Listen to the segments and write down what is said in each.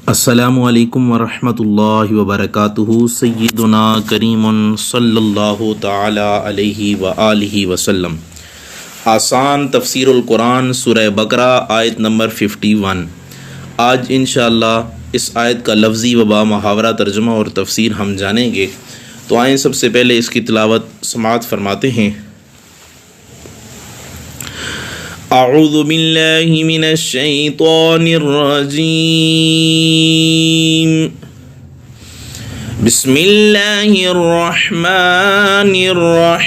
السلام علیکم ورحمۃ اللہ وبرکاتہ۔ سیدنا کریم صلی اللہ تعالی علیہ وآلہ وسلم۔ آسان تفسیر القرآن سورہ بقرہ آیت نمبر 51۔ آج انشاءاللہ اس آیت کا لفظی و با محاورہ ترجمہ اور تفسیر ہم جانیں گے، تو آئیں سب سے پہلے اس کی تلاوت سماعت فرماتے ہیں۔ اعوذ باللہ من الشیطان الرجیم، بسم اللہ الرحمن الرحیم۔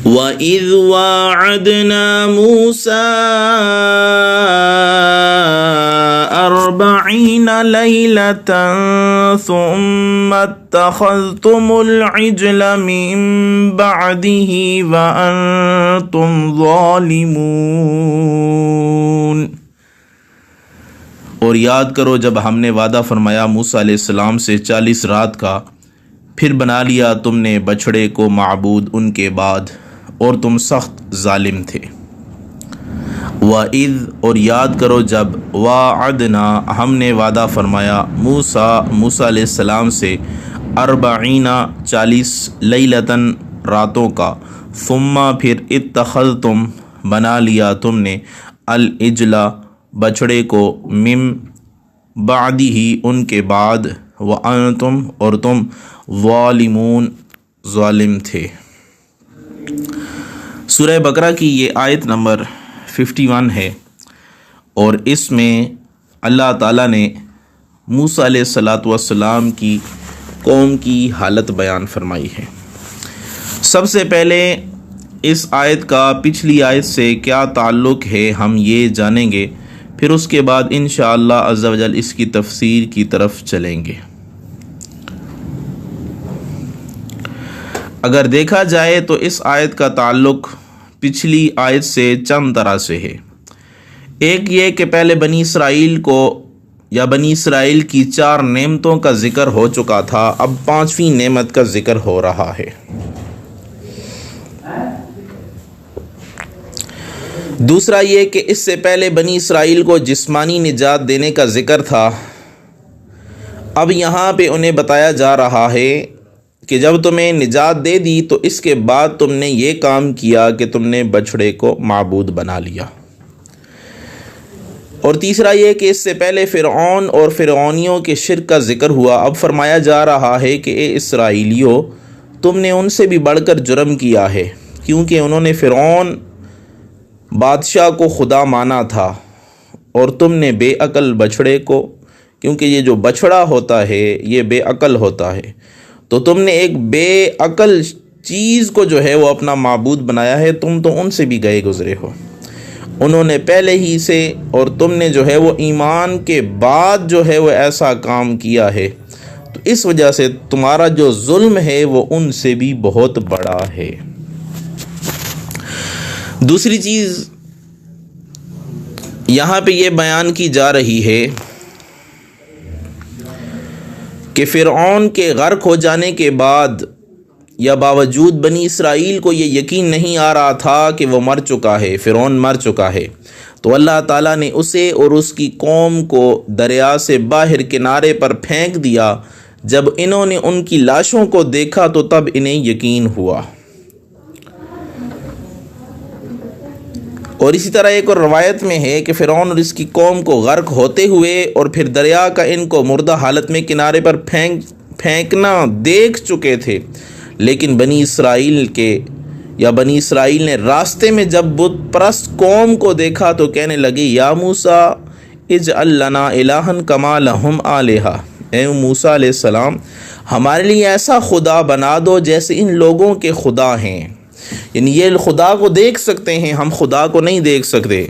وَإِذْ وَاعَدْنَا مُوسَىٰ 40 لَيْلَةً ثُمَّ اتَّخَذْتُمُ الْعِجْلَ مِن بَعْدِهِ وَأَنْتُمْ ظَالِمُونَ۔ اور یاد کرو جب ہم نے وعدہ فرمایا موسیٰ علیہ السلام سے 40 رات کا، پھر بنا لیا تم نے بچھڑے کو معبود ان کے بعد، اور تم سخت ظالم تھے۔ وَإِذْ اور یاد کرو جب وَاعَدْنَا ہم نے وعدہ فرمایا موسیٰ علیہ السلام سے 40 لیلتاً راتوں کا، ثم پھر اتخذتم بنا لیا تم نے العجل بچھڑے کو، من بعدہ ان کے بعد، وانتم اور تم ظالمون ظالم تھے۔ سورہ بقرہ کی یہ آیت نمبر 51 ہے، اور اس میں اللہ تعالیٰ نے موسیٰ علیہ السلام کی قوم کی حالت بیان فرمائی ہے۔ سب سے پہلے اس آیت کا پچھلی آیت سے کیا تعلق ہے ہم یہ جانیں گے، پھر اس کے بعد انشاءاللہ عز و جل اس کی تفسیر کی طرف چلیں گے۔ اگر دیکھا جائے تو اس آیت کا تعلق پچھلی آیت سے چند طرح سے ہے۔ ایک یہ کہ پہلے بنی اسرائیل کو یا بنی اسرائیل کی 4 نعمتوں کا ذکر ہو چکا تھا، اب 5ویں نعمت کا ذکر ہو رہا ہے۔ دوسرا یہ کہ اس سے پہلے بنی اسرائیل کو جسمانی نجات دینے کا ذکر تھا، اب یہاں پہ انہیں بتایا جا رہا ہے کہ جب تمہیں نجات دے دی تو اس کے بعد تم نے یہ کام کیا کہ تم نے بچھڑے کو معبود بنا لیا۔ اور تیسرا یہ کہ اس سے پہلے فرعون اور فرعونیوں کے شرک کا ذکر ہوا، اب فرمایا جا رہا ہے کہ اے اسرائیلیو، تم نے ان سے بھی بڑھ کر جرم کیا ہے، کیونکہ انہوں نے فرعون بادشاہ کو خدا مانا تھا، اور تم نے بے عقل بچھڑے کو، کیونکہ یہ جو بچھڑا ہوتا ہے یہ بے عقل ہوتا ہے، تو تم نے ایک بے عقل چیز کو جو ہے وہ اپنا معبود بنایا ہے، تم تو ان سے بھی گئے گزرے ہو، انہوں نے پہلے ہی سے، اور تم نے جو ہے وہ ایمان کے بعد جو ہے وہ ایسا کام کیا ہے، تو اس وجہ سے تمہارا جو ظلم ہے وہ ان سے بھی بہت بڑا ہے۔ دوسری چیز یہاں پہ یہ بیان کی جا رہی ہے کہ فرعون کے غرق ہو جانے کے بعد یا باوجود بنی اسرائیل کو یہ یقین نہیں آ رہا تھا کہ وہ مر چکا ہے، فرعون مر چکا ہے، تو اللہ تعالیٰ نے اسے اور اس کی قوم کو دریا سے باہر کنارے پر پھینک دیا۔ جب انہوں نے ان کی لاشوں کو دیکھا تو تب انہیں یقین ہوا۔ اور اسی طرح ایک اور روایت میں ہے کہ فرعون اور اس کی قوم کو غرق ہوتے ہوئے اور پھر دریا کا ان کو مردہ حالت میں کنارے پر پھینکنا دیکھ چکے تھے، لیکن بنی اسرائیل نے راستے میں جب بت پرست قوم کو دیکھا تو کہنے لگے، یا موسیٰ اجعل لنا الہا کما لہم آلہہ، اے موسیٰ علیہ السلام ہمارے لیے ایسا خدا بنا دو جیسے ان لوگوں کے خدا ہیں، یعنی یہ خدا کو دیکھ سکتے ہیں، ہم خدا کو نہیں دیکھ سکتے،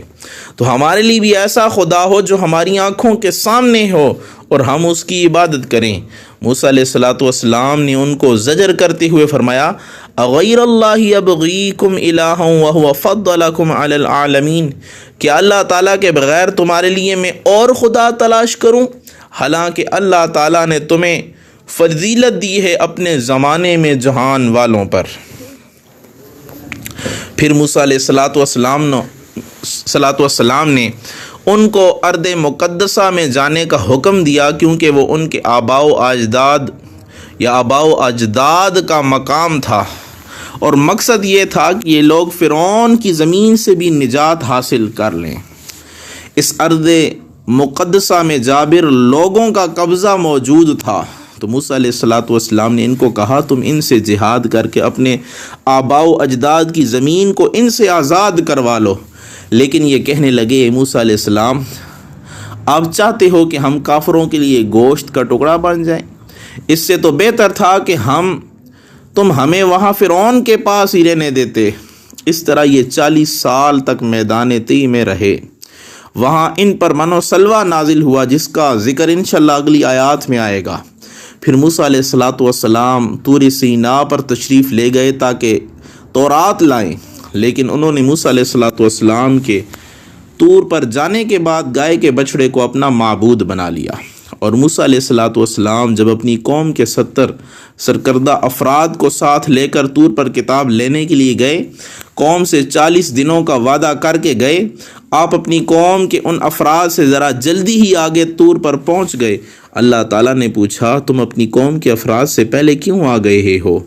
تو ہمارے لیے بھی ایسا خدا ہو جو ہماری آنکھوں کے سامنے ہو اور ہم اس کی عبادت کریں۔ موسیٰ علیہ السلام نے ان کو زجر کرتے ہوئے فرمایا، اغیر اللہ ابغیکم الہا وہو فضلکم علی العالمین، کیا اللہ تعالیٰ کے بغیر تمہارے لیے میں اور خدا تلاش کروں، حالانکہ اللہ تعالیٰ نے تمہیں فضیلت دی ہے اپنے زمانے میں جہان والوں پر۔ پھر موسیٰ علیہ صلاۃ والسلام نے ان کو ارض مقدسہ میں جانے کا حکم دیا، کیونکہ وہ ان کے آباء و اجداد کا مقام تھا، اور مقصد یہ تھا کہ یہ لوگ فرعون کی زمین سے بھی نجات حاصل کر لیں۔ اس ارض مقدسہ میں جابر لوگوں کا قبضہ موجود تھا، تو موسیٰ علیہ الصلوۃ والسلام نے ان کو کہا تم ان سے جہاد کر کے اپنے آباء و اجداد کی زمین کو ان سے آزاد کروا لو۔ لیکن یہ کہنے لگے اے موسیٰ علیہ السلام، آپ چاہتے ہو کہ ہم کافروں کے لیے گوشت کا ٹکڑا بن جائیں؟ اس سے تو بہتر تھا کہ تم ہمیں وہاں فرعون کے پاس ہی رہنے دیتے۔ اس طرح یہ 40 سال تک میدان طی میں رہے۔ وہاں ان پر من و سلوہ نازل ہوا، جس کا ذکر انشاءاللہ اگلی آیات میں آئے گا۔ پھر موسیٰ علیہ الصلوۃ والسلام طور سینا پر تشریف لے گئے تاکہ تورات لائیں، لیکن انہوں نے موسیٰ علیہ الصلوۃ والسلام کے طور پر جانے کے بعد گائے کے بچڑے کو اپنا معبود بنا لیا۔ اور موسیٰ علیہ الصلوۃ والسلام جب اپنی قوم کے 70 سرکردہ افراد کو ساتھ لے کر طور پر کتاب لینے کے لیے گئے، قوم سے 40 دنوں کا وعدہ کر کے گئے۔ آپ اپنی قوم کے ان افراد سے ذرا جلدی ہی آگے طور پر پہنچ گئے۔ اللہ تعالیٰ نے پوچھا تم اپنی قوم کے افراد سے پہلے کیوں آ گئے ہو؟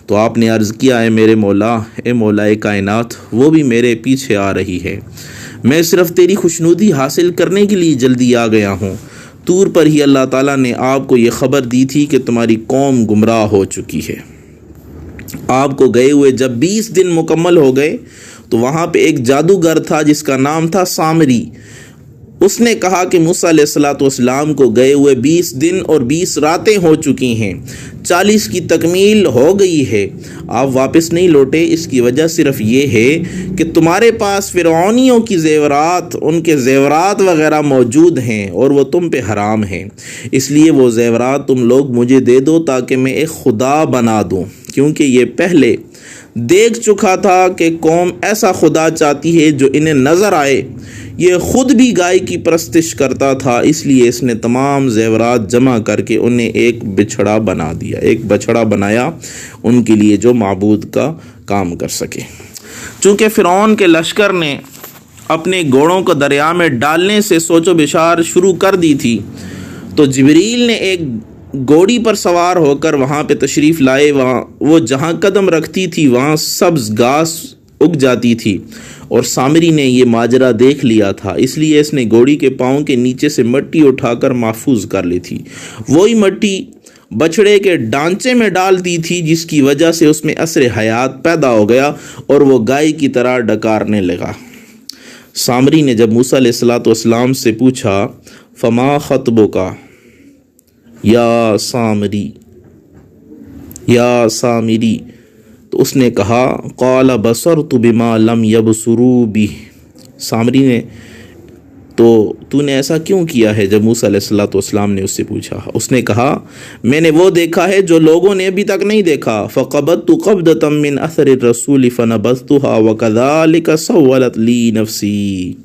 تو آپ نے عرض کیا اے میرے مولا، اے مولا کائنات، وہ بھی میرے پیچھے آ رہی ہے، میں صرف تیری خوشنودی حاصل کرنے کے لیے جلدی آ گیا ہوں۔ طور پر ہی اللہ تعالیٰ نے آپ کو یہ خبر دی تھی کہ تمہاری قوم گمراہ ہو چکی ہے۔ آپ کو گئے ہوئے جب 20 دن مکمل ہو گئے تو وہاں پہ ایک جادوگر تھا جس کا نام تھا سامری۔ اس نے کہا کہ موسیٰ علیہ الصلوۃ والسلام کو گئے ہوئے 20 دن اور 20 راتیں ہو چکی ہیں، 40 کی تکمیل ہو گئی ہے، آپ واپس نہیں لوٹے۔ اس کی وجہ صرف یہ ہے کہ تمہارے پاس فرعونیوں کی زیورات، ان کے زیورات وغیرہ موجود ہیں اور وہ تم پہ حرام ہیں، اس لیے وہ زیورات تم لوگ مجھے دے دو تاکہ میں ایک خدا بنا دوں، کیونکہ یہ پہلے دیکھ چکا تھا کہ قوم ایسا خدا چاہتی ہے جو انہیں نظر آئے۔ یہ خود بھی گائے کی پرستش کرتا تھا، اس لیے اس نے تمام زیورات جمع کر کے انہیں ایک بچھڑا بنا دیا، ایک بچھڑا بنایا ان کے لیے جو معبود کا کام کر سکے۔ چونکہ فرعون کے لشکر نے اپنے گھوڑوں کو دریا میں ڈالنے سے سوچ و بچار شروع کر دی تھی، تو جبریل نے ایک گھوڑی پر سوار ہو کر وہاں پہ تشریف لائے۔ وہاں وہ جہاں قدم رکھتی تھی وہاں سبز گھاس اگ جاتی تھی، اور سامری نے یہ ماجرا دیکھ لیا تھا، اس لیے اس نے گھوڑی کے پاؤں کے نیچے سے مٹی اٹھا کر محفوظ کر لی تھی۔ وہی مٹی بچڑے کے ڈانچے میں ڈال دی تھی، جس کی وجہ سے اس میں اثر حیات پیدا ہو گیا اور وہ گائے کی طرح ڈکارنے لگا۔ سامری نے جب موسیٰ علیہ الصلوۃ والسلام سے پوچھا فما خطبک یا سامری، تو اس نے کہا قال بصرت بما لم يبصروا به۔ سامری نے تو نے ایسا کیوں کیا ہے؟ جب موسیٰ علیہ الصلوۃ والسلام نے اس سے پوچھا، اس نے کہا میں نے وہ دیکھا ہے جو لوگوں نے ابھی تک نہیں دیکھا۔ فقبضت قبضة من اثر الرسول فنبذتها وكذلك سولت لي نفسی۔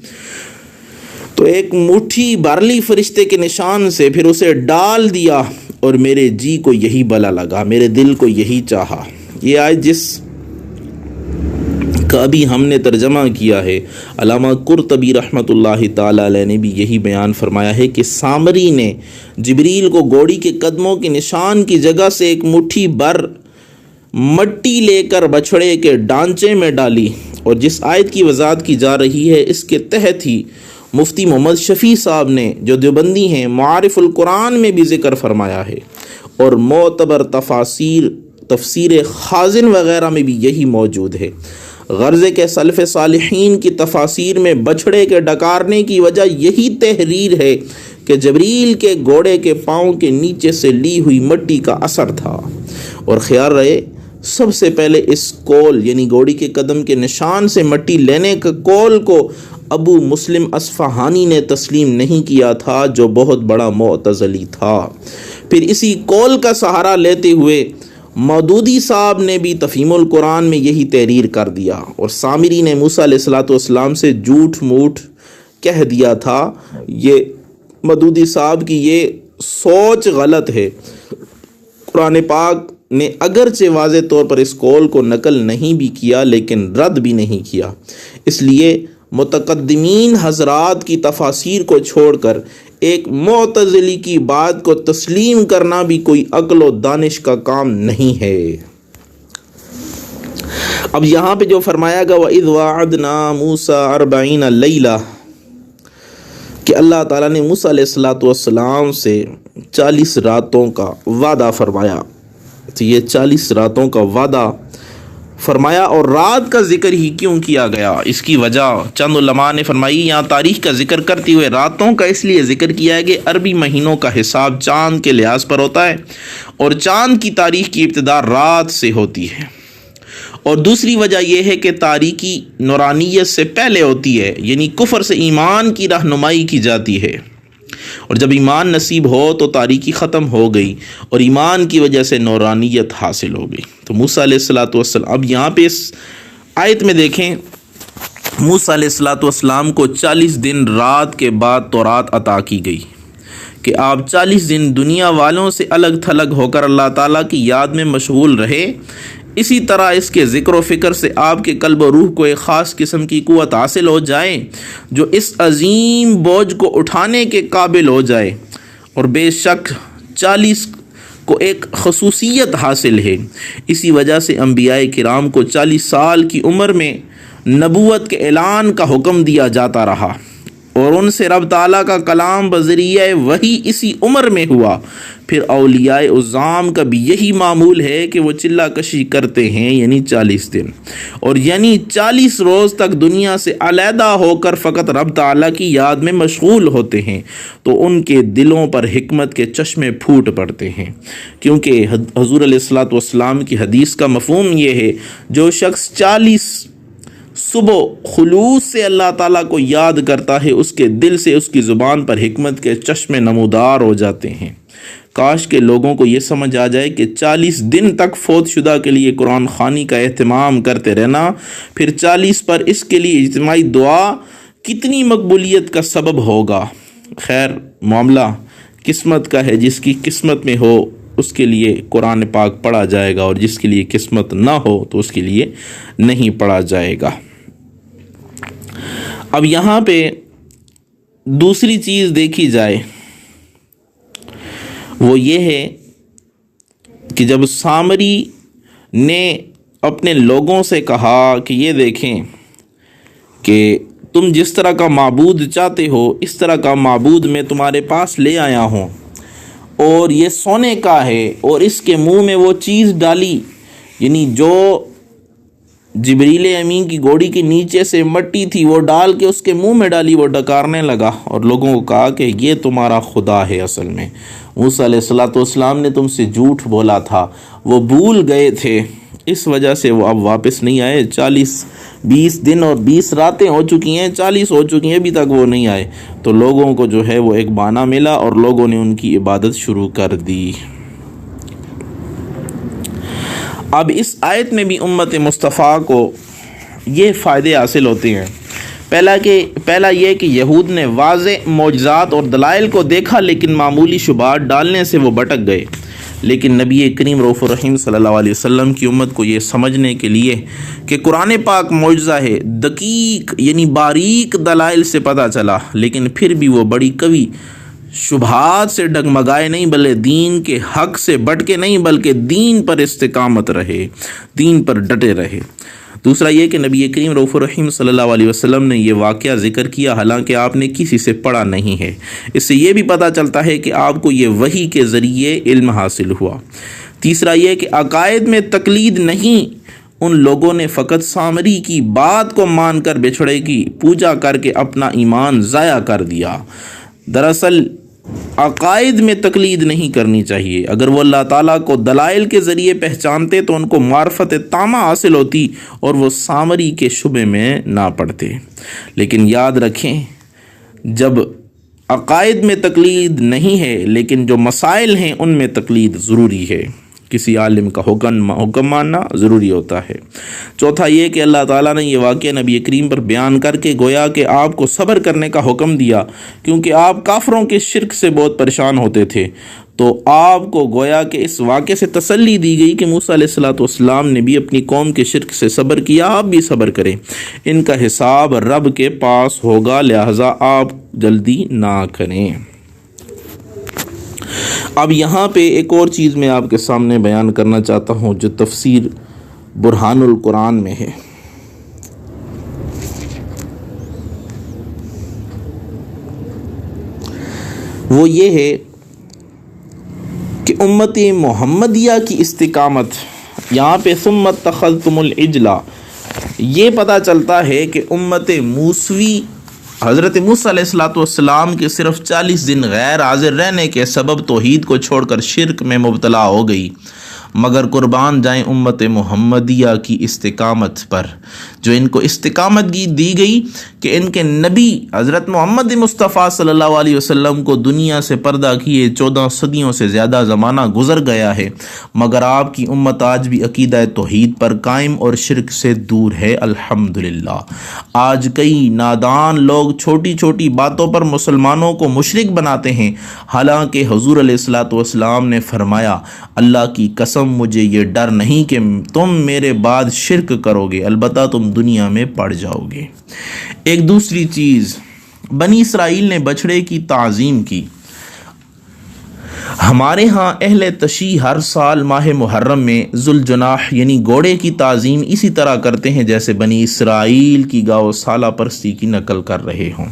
تو ایک مٹھی بھر فرشتے کے نشان سے پھر اسے ڈال دیا، اور میرے جی کو یہی بلا لگا، میرے دل کو یہی چاہا۔ یہ آیت جس کا ابھی ہم نے ترجمہ کیا ہے، علامہ قرطبی رحمۃ اللہ تعالی علیہ نے بھی یہی بیان فرمایا ہے کہ سامری نے جبریل کو گھوڑی کے قدموں کے نشان کی جگہ سے ایک مٹھی بھر مٹی لے کر بچھڑے کے ڈانچے میں ڈالی، اور جس آیت کی وضاحت کی جا رہی ہے اس کے تحت ہی مفتی محمد شفیع صاحب نے جو دیوبندی ہیں معارف القرآن میں بھی ذکر فرمایا ہے، اور معتبر تفسیر خازن وغیرہ میں بھی یہی موجود ہے۔ غرض کے سلف صالحین کی تفاسیر میں بچھڑے کے ڈکارنے کی وجہ یہی تحریر ہے کہ جبریل کے گھوڑے کے پاؤں کے نیچے سے لی ہوئی مٹی کا اثر تھا، اور خیال رہے سب سے پہلے اس قول یعنی گھوڑی کے قدم کے نشان سے مٹی لینے کے قول کو ابو مسلم اصفہانی نے تسلیم نہیں کیا تھا، جو بہت بڑا معتزلی تھا۔ پھر اسی قول کا سہارا لیتے ہوئے مودودی صاحب نے بھی تفہیم القرآن میں یہی تحریر کر دیا، اور سامری نے موسیٰ علیہ الصلوۃ والسلام سے جھوٹ موٹ کہہ دیا تھا۔ یہ مودودی صاحب کی یہ سوچ غلط ہے۔ قرآن پاک نے اگرچہ واضح طور پر اس قول کو نقل نہیں بھی کیا لیکن رد بھی نہیں کیا، اس لیے متقدمین حضرات کی تفاسیر کو چھوڑ کر ایک معتزلی کی بات کو تسلیم کرنا بھی کوئی عقل و دانش کا کام نہیں ہے۔ اب یہاں پہ جو فرمایا گا وَإِذْ وَعَدْنَا مُوسَىٰ 40 لَيْلَةً کہ اللہ تعالیٰ نے موسیٰ علیہ السلام سے 40 راتوں کا وعدہ فرمایا، تو یہ 40 راتوں کا وعدہ فرمایا، اور رات کا ذکر ہی کیوں کیا گیا؟ اس کی وجہ چند علماء نے فرمائی، یہاں تاریخ کا ذکر کرتے ہوئے راتوں کا اس لیے ذکر کیا ہے کہ عربی مہینوں کا حساب چاند کے لحاظ پر ہوتا ہے، اور چاند کی تاریخ کی ابتدا رات سے ہوتی ہے، اور دوسری وجہ یہ ہے کہ تاریکی نورانیت سے پہلے ہوتی ہے، یعنی کفر سے ایمان کی رہنمائی کی جاتی ہے، اور جب ایمان نصیب ہو تو تاریکی ختم ہو گئی اور ایمان کی وجہ سے نورانیت حاصل ہو گئی۔ تو موسیٰ علیہ السلام، اب یہاں پہ اس آیت میں دیکھیں، موسیٰ علیہ السلام کو 40 دن رات کے بعد تورات عطا کی گئی کہ آپ 40 دن دنیا والوں سے الگ تھلگ ہو کر اللہ تعالیٰ کی یاد میں مشغول رہے۔ اسی طرح اس کے ذکر و فکر سے آپ کے قلب و روح کو ایک خاص قسم کی قوت حاصل ہو جائے جو اس عظیم بوجھ کو اٹھانے کے قابل ہو جائے، اور بے شک 40 کو ایک خصوصیت حاصل ہے، اسی وجہ سے انبیاء کرام کو 40 سال کی عمر میں نبوت کے اعلان کا حکم دیا جاتا رہا، اور ان سے رب تعالیٰ کا کلام بذریعہ وحی اسی عمر میں ہوا۔ پھر اولیاء عظام کا بھی یہی معمول ہے کہ وہ چلہ کشی کرتے ہیں، یعنی 40 دن، اور یعنی 40 روز تک دنیا سے علیحدہ ہو کر فقط رب تعالیٰ کی یاد میں مشغول ہوتے ہیں، تو ان کے دلوں پر حکمت کے چشمے پھوٹ پڑتے ہیں، کیونکہ حضور علیہ السلام کی حدیث کا مفہوم یہ ہے، جو شخص 40 صبح خلوص سے اللہ تعالیٰ کو یاد کرتا ہے، اس کے دل سے اس کی زبان پر حکمت کے چشمے نمودار ہو جاتے ہیں۔ کاش کے لوگوں کو یہ سمجھ آ جائے کہ 40 دن تک فوت شدہ کے لیے قرآن خوانی کا اہتمام کرتے رہنا، پھر 40 پر اس کے لیے اجتماعی دعا کتنی مقبولیت کا سبب ہوگا۔ خیر، معاملہ قسمت کا ہے، جس کی قسمت میں ہو اس کے لیے قرآن پاک پڑھا جائے گا، اور جس کے لیے قسمت نہ ہو تو اس کے لیے نہیں پڑھا جائے گا۔ اب یہاں پہ دوسری چیز دیکھی جائے، وہ یہ ہے کہ جب سامری نے اپنے لوگوں سے کہا کہ یہ دیکھیں کہ تم جس طرح کا معبود چاہتے ہو اس طرح کا معبود میں تمہارے پاس لے آیا ہوں، اور یہ سونے کا ہے، اور اس کے منہ میں وہ چیز ڈالی، یعنی جو جبریل امین کی گھوڑی کے نیچے سے مٹی تھی وہ ڈال کے اس کے منہ میں ڈالی، وہ ڈکارنے لگا، اور لوگوں کو کہا کہ یہ تمہارا خدا ہے۔ اصل میں موسیٰ علیہ السلام نے تم سے جھوٹ بولا تھا، وہ بھول گئے تھے، اس وجہ سے وہ اب واپس نہیں آئے۔ 20 دن اور 20 راتیں ہو چکی ہیں، 40 ہو چکی ہیں، ابھی تک وہ نہیں آئے، تو لوگوں کو جو ہے وہ ایک بہانہ ملا اور لوگوں نے ان کی عبادت شروع کر دی۔ اب اس آیت میں بھی امت مصطفیٰ کو یہ فائدے حاصل ہوتے ہیں۔ پہلا یہ کہ یہود نے واضح معجزات اور دلائل کو دیکھا، لیکن معمولی شبہات ڈالنے سے وہ بھٹک گئے، لیکن نبی کریم رؤوف الرحیم صلی اللہ علیہ وسلم کی امت کو یہ سمجھنے کے لیے کہ قرآن پاک معجزہ ہے، دقیق یعنی باریک دلائل سے پتہ چلا، لیکن پھر بھی وہ بڑی قوی شبہات سے ڈگمگائے نہیں، بلکہ دین کے حق سے بٹکے نہیں، بلکہ دین پر استقامت رہے، دین پر ڈٹے رہے۔ دوسرا یہ کہ نبی کریم رؤوف الرحیم صلی اللہ علیہ وسلم نے یہ واقعہ ذکر کیا حالانکہ آپ نے کسی سے پڑھا نہیں ہے، اس سے یہ بھی پتہ چلتا ہے کہ آپ کو یہ وحی کے ذریعے علم حاصل ہوا۔ تیسرا یہ کہ عقائد میں تقلید نہیں، ان لوگوں نے فقط سامری کی بات کو مان کر بچھڑے کی پوجا کر کے اپنا ایمان ضائع کر دیا۔ دراصل عقائد میں تقلید نہیں کرنی چاہیے، اگر وہ اللہ تعالیٰ کو دلائل کے ذریعے پہچانتے تو ان کو معرفت تامہ حاصل ہوتی اور وہ سامری کے شبے میں نہ پڑتے۔ لیکن یاد رکھیں، جب عقائد میں تقلید نہیں ہے لیکن جو مسائل ہیں ان میں تقلید ضروری ہے، کسی عالم کا حکم ماننا ضروری ہوتا ہے۔ چوتھا یہ کہ اللہ تعالیٰ نے یہ واقعہ نبی کریم پر بیان کر کے گویا کہ آپ کو صبر کرنے کا حکم دیا، کیونکہ آپ کافروں کے شرک سے بہت پریشان ہوتے تھے، تو آپ کو گویا کہ اس واقعے سے تسلی دی گئی کہ موسیٰ علیہ السلام نے بھی اپنی قوم کے شرک سے صبر کیا، آپ بھی صبر کریں، ان کا حساب رب کے پاس ہوگا، لہذا آپ جلدی نہ کریں۔ اب یہاں پہ ایک اور چیز میں آپ کے سامنے بیان کرنا چاہتا ہوں جو تفسیر برہان القرآن میں ہے۔ وہ یہ ہے کہ امت محمدیہ کی استقامت، یہاں پہ ثم اتخذتم العجل، یہ پتہ چلتا ہے کہ امت موسوی حضرت موسیٰ علیہ السلام کے صرف 40 دن غیر حاضر رہنے کے سبب توحید کو چھوڑ کر شرک میں مبتلا ہو گئی، مگر قربان جائیں امت محمدیہ کی استقامت پر، جو ان کو استقامت دی گئی کہ ان کے نبی حضرت محمد مصطفیٰ صلی اللہ علیہ وسلم کو دنیا سے پردہ کیے 14 صدیوں سے زیادہ زمانہ گزر گیا ہے، مگر آپ کی امت آج بھی عقیدہ توحید پر قائم اور شرک سے دور ہے، الحمدللہ۔ آج کئی نادان لوگ چھوٹی چھوٹی باتوں پر مسلمانوں کو مشرک بناتے ہیں، حالانکہ حضور علیہ السلام نے فرمایا، اللہ کی قسم مجھے یہ ڈر نہیں کہ تم میرے بعد شرک کرو گے، البتہ تم دنیا میں پڑ جاؤ گے۔ ایک دوسری چیز، بنی اسرائیل نے بچڑے کی تعظیم کی۔ ہمارے ہاں اہل تشیع ہر سال ماہ محرم میں ذوالجناح یعنی گھوڑے کی تعظیم اسی طرح کرتے ہیں جیسے بنی اسرائیل کی گاؤ سالہ پرستی کی نقل کر رہے ہوں،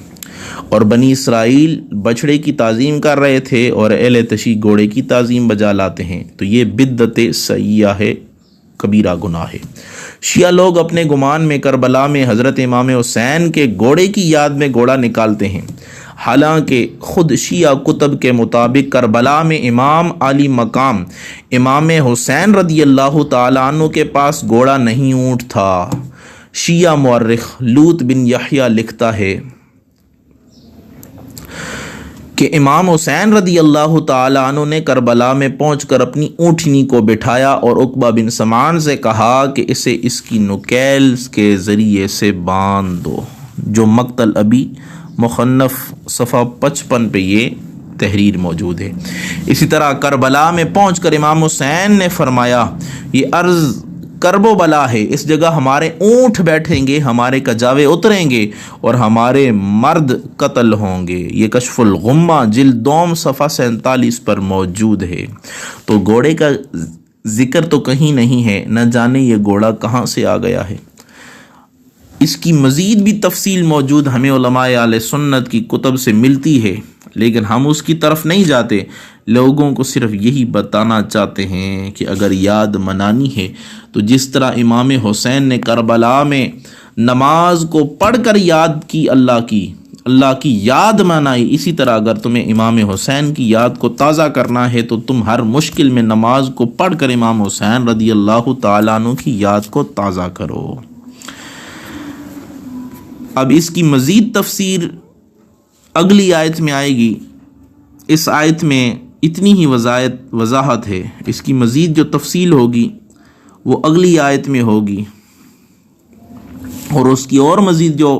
اور بنی اسرائیل بچڑے کی تعظیم کر رہے تھے اور اہل تشیع گھوڑے کی تعظیم بجا لاتے ہیں، تو یہ بدعت سیئہ ہے، کبیرہ گناہ ہے۔ شیعہ لوگ اپنے گمان میں کربلا میں حضرت امام حسین کے گھوڑے کی یاد میں گھوڑا نکالتے ہیں، حالانکہ خود شیعہ کتب کے مطابق کربلا میں امام علی مقام امام حسین رضی اللہ تعالیٰ عنہ کے پاس گھوڑا نہیں اونٹ تھا۔ شیعہ مورخ لوط بن یحییٰ لکھتا ہے کہ امام حسین رضی اللہ تعالیٰ عنہ نے کربلا میں پہنچ کر اپنی اونٹنی کو بٹھایا اور عقبہ بن سمان سے کہا کہ اسے اس کی نکیل کے ذریعے سے باندھ دو، جو مقتل ابی مخنف صفحہ 55 پہ یہ تحریر موجود ہے۔ اسی طرح کربلا میں پہنچ کر امام حسین نے فرمایا، یہ عرض کرب و بلا ہے، اس جگہ ہمارے اونٹ بیٹھیں گے، ہمارے کجاوے اتریں گے اور ہمارے مرد قتل ہوں گے۔ یہ کشف الغمہ جلد 2 صفحہ 47 پر موجود ہے۔ تو گھوڑے کا ذکر تو کہیں نہیں ہے، نہ جانے یہ گھوڑا کہاں سے آ گیا ہے۔ اس کی مزید بھی تفصیل موجود ہمیں علماء اہل سنت کی کتب سے ملتی ہے، لیکن ہم اس کی طرف نہیں جاتے، لوگوں کو صرف یہی بتانا چاہتے ہیں کہ اگر یاد منانی ہے تو جس طرح امام حسین نے کربلا میں نماز کو پڑھ کر یاد کی، اللہ کی یاد منائی، اسی طرح اگر تمہیں امام حسین کی یاد کو تازہ کرنا ہے تو تم ہر مشکل میں نماز کو پڑھ کر امام حسین رضی اللہ تعالیٰ عنہ کی یاد کو تازہ کرو۔ اب اس کی مزید تفسیر اگلی آیت میں آئے گی۔ اس آیت میں اتنی ہی وضاحت ہے، اس کی مزید جو تفصیل ہوگی وہ اگلی آیت میں ہوگی، اور اس کی اور مزید جو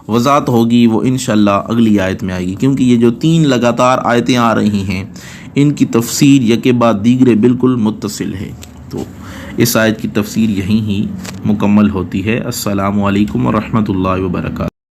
وضاحت ہوگی وہ انشاءاللہ اگلی آیت میں آئے گی، کیونکہ یہ جو 3 لگاتار آیتیں آ رہی ہیں ان کی تفسیر یکے بعد دیگرے بالکل متصل ہے، تو اس آیت کی تفسیر یہیں ہی مکمل ہوتی ہے۔ السلام علیکم ورحمۃ اللہ وبرکاتہ۔